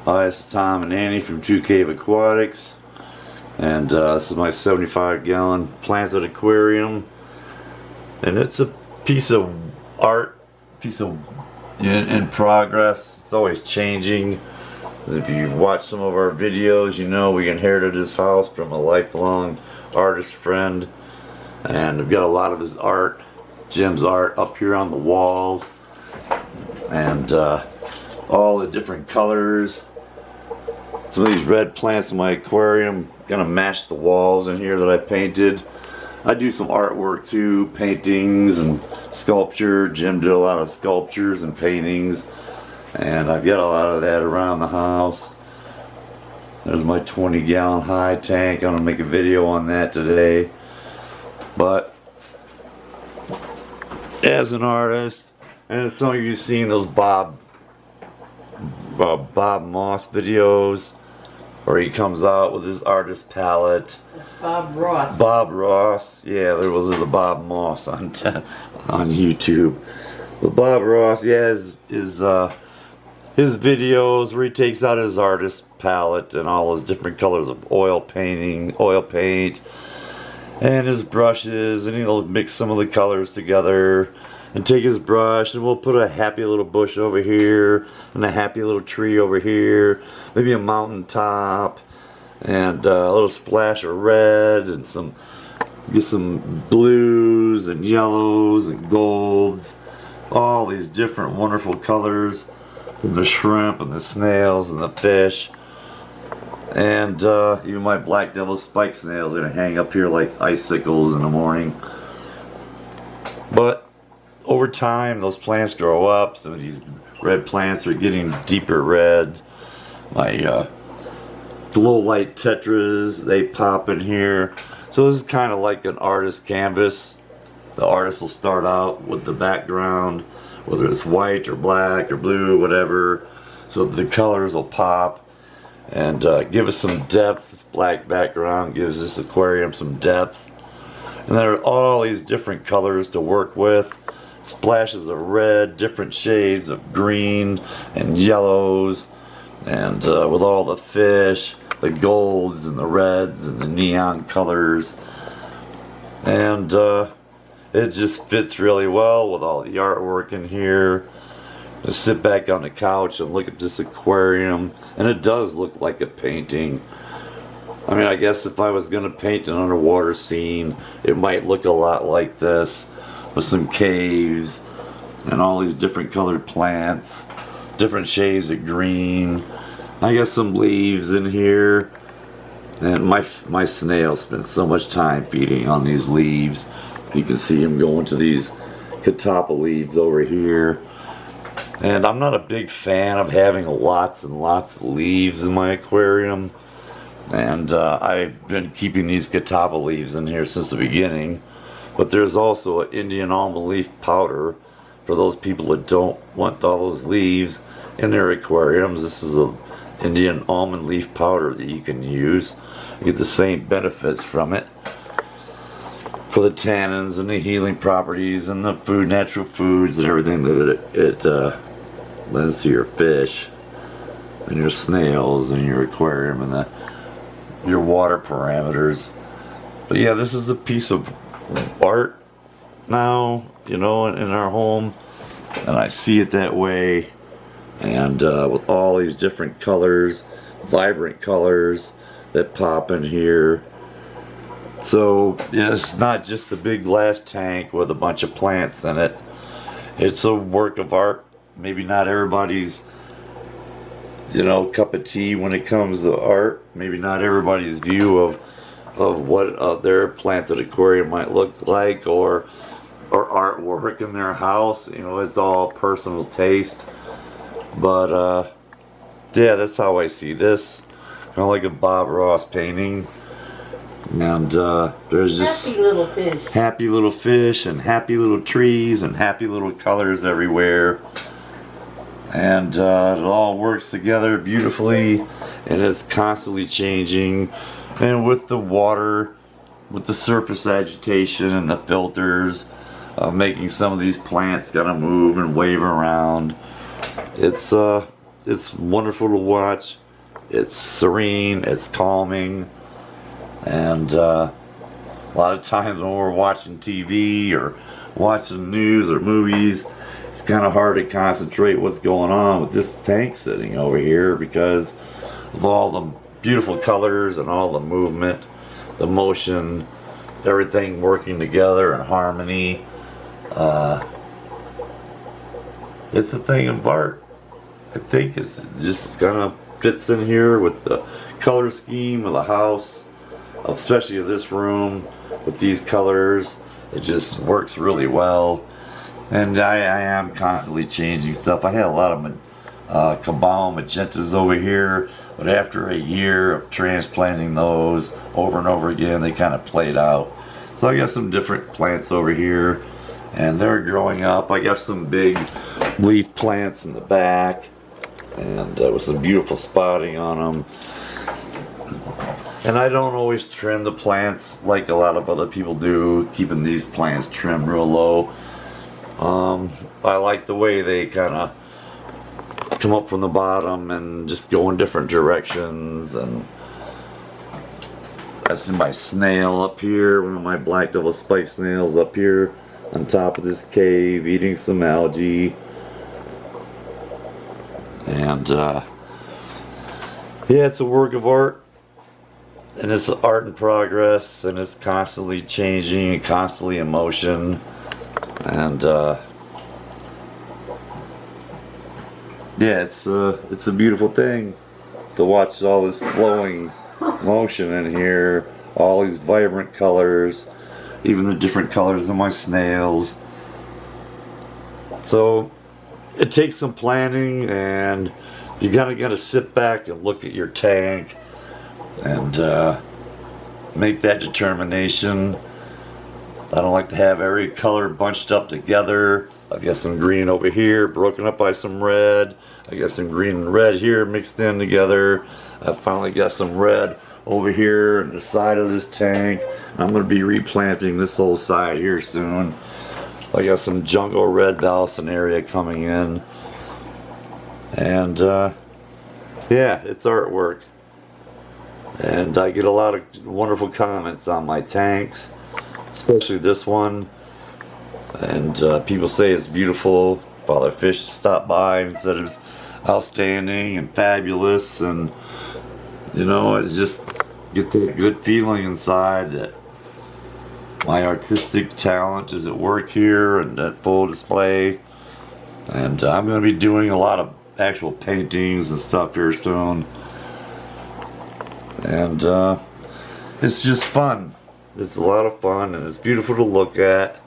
Hi, it's Tom and Annie from 2 Cave Aquatics, and this is my 75-gallon planted aquarium, and it's a piece of art, in progress. It's always changing. If you've watched some of our videos, you know we inherited this house from a lifelong artist friend, and we've got a lot of his art, Jim's art, up here on the walls, and all the different colors. Some of these red plants in my aquarium gonna match the walls in here that I painted. I do some artwork too, paintings and sculpture. Jim did a lot of sculptures and paintings, and I've got a lot of that around the house. There's my 20-gallon high tank. I'm gonna make a video on that today. But as an artist, and some of you have seen those Bob Moss videos, where he comes out with his artist palette. It's Bob Ross. Bob Ross, yeah, there was a Bob Moss on YouTube. But Bob Ross, yeah, his videos where he takes out his artist palette and all his different colors of oil paint, and his brushes, and he'll mix some of the colors together and take his brush, and we'll put a happy little bush over here and a happy little tree over here, maybe a mountain top, and a little splash of red, and get some blues and yellows and golds, all these different wonderful colors from the shrimp and the snails and the fish. And even my black devil spike snails are gonna hang up here like icicles in the morning. But over time, those plants grow up. Some of these red plants are getting deeper red. My glow light tetras, they pop in here. So this is kind of like an artist canvas. The artist will start out with the background, whether it's white or black or blue, whatever. So the colors will pop and give us some depth. This black background gives this aquarium some depth. And there are all these different colors to work with. Splashes of red, different shades of green and yellows, and with all the fish, the golds and the reds and the neon colors, and it just fits really well with all the artwork in here. Just sit back on the couch and look at this aquarium, and it does look like a painting. I mean, I guess if I was gonna paint an underwater scene, it might look a lot like this, with some caves and all these different colored plants, different shades of green. I got some leaves in here, and my snails spend so much time feeding on these leaves. You can see them going to these catappa leaves over here. And I'm not a big fan of having lots and lots of leaves in my aquarium, and I've been keeping these catappa leaves in here since the beginning. But there's also an Indian almond leaf powder for those people that don't want all those leaves in their aquariums. This is an Indian almond leaf powder that you can use. You get the same benefits from it for the tannins and the healing properties and the natural foods and everything that it lends to your fish and your snails and your aquarium and your water parameters. But yeah, this is a piece of art now, you know, in our home, and I see it that way, and with all these different colors, vibrant colors that pop in here. So yeah, it's not just a big glass tank with a bunch of plants in it. It's a work of art. Maybe not everybody's, you know, cup of tea when it comes to art. Maybe not everybody's view of what their planted aquarium might look like, or artwork in their house. You know, it's all personal taste. But yeah, that's how I see this. Kind of like a Bob Ross painting. And there's just happy little fish and happy little trees and happy little colors everywhere. And it all works together beautifully, and it's constantly changing. And with the water, with the surface agitation and the filters, making some of these plants gotta move and wave around. It's it's wonderful to watch. It's serene, it's calming, and a lot of times when we're watching TV or watching news or movies, it's kind of hard to concentrate what's going on with this tank sitting over here because of all the beautiful colors and all the movement, the motion, everything working together in harmony. It's a thing of art. I think it's just kind of fits in here with the color scheme of the house, especially of this room with these colors. It just works really well. And I am constantly changing stuff. I had a lot of Cabal magentas over here, but after a year of transplanting those over and over again, they kind of played out. So I got some different plants over here, and they're growing up. I got some big leaf plants in the back, and with some beautiful spotting on them. And I don't always trim the plants like a lot of other people do, keeping these plants trimmed real low. I like the way they kind of come up from the bottom and just go in different directions. And I see my snail up here, one of my black double spike snails up here on top of this cave eating some algae. And yeah, it's a work of art, and it's art in progress, and it's constantly changing and constantly in motion. And yeah, it's a beautiful thing to watch all this flowing motion in here, all these vibrant colors, even the different colors of my snails. So it takes some planning, and you gotta sit back and look at your tank and make that determination. I don't like to have every color bunched up together. I've got some green over here broken up by some red. I got some green and red here mixed in together. I've finally got some red over here on the side of this tank. I'm going to be replanting this whole side here soon. I got some jungle red Valsinaria coming in. And yeah, it's artwork. And I get a lot of wonderful comments on my tanks, especially this one. And people say it's beautiful. Father Fish stopped by and said it was outstanding and fabulous. And you know, it's just get that good feeling inside that my artistic talent is at work here and at full display. And I'm going to be doing a lot of actual paintings and stuff here soon. And it's just fun. It's a lot of fun, and it's beautiful to look at.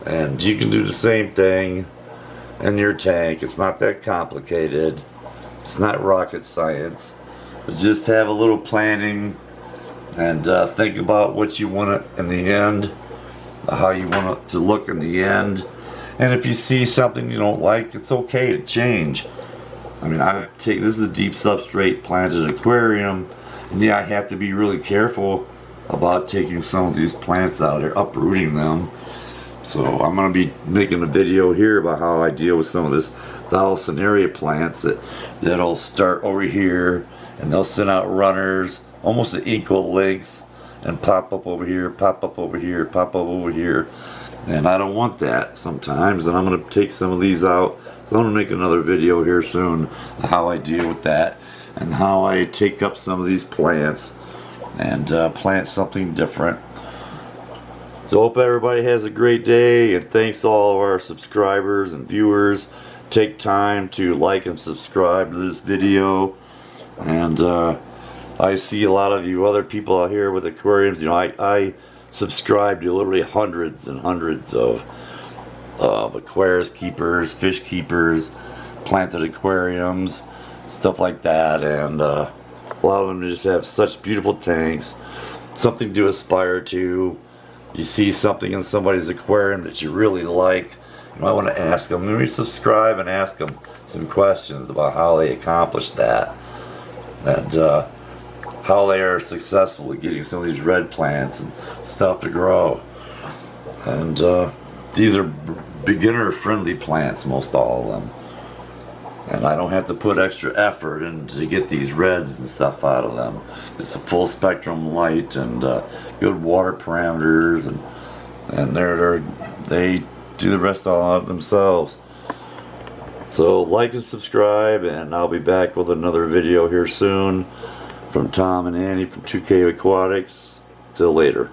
And you can do the same thing in your tank. It's not that complicated. It's not rocket science. But just have a little planning and think about what you want it in the end, how you want it to look in the end. And if you see something you don't like, it's okay to change. I mean, this is a deep substrate planted aquarium, and yeah, I have to be really careful about taking some of these plants out here, uprooting them. So I'm going to be making a video here about how I deal with some of this Valsinaria plants that'll start over here, and they'll send out runners almost at equal lengths and pop up over here, pop up over here, pop up over here. And I don't want that sometimes, and I'm going to take some of these out. So I'm going to make another video here soon how I deal with that and how I take up some of these plants and plant something different. So hope everybody has a great day, and thanks to all of our subscribers and viewers. Take time to like and subscribe to this video. And I see a lot of you other people out here with aquariums. You know, I subscribe to literally hundreds and hundreds of aquarius keepers, fish keepers, planted aquariums, stuff like that. And a lot of them just have such beautiful tanks, something to aspire to. You see something in somebody's aquarium that you really like, you might want to ask them. Maybe subscribe and ask them some questions about how they accomplished that, and how they are successful at getting some of these red plants and stuff to grow. And these are beginner friendly plants, most all of them. And I don't have to put extra effort in to get these reds and stuff out of them. It's a full spectrum light and good water parameters, and they do the rest all out themselves. So like and subscribe, and I'll be back with another video here soon from Tom and Annie from 2K Aquatics. Till later.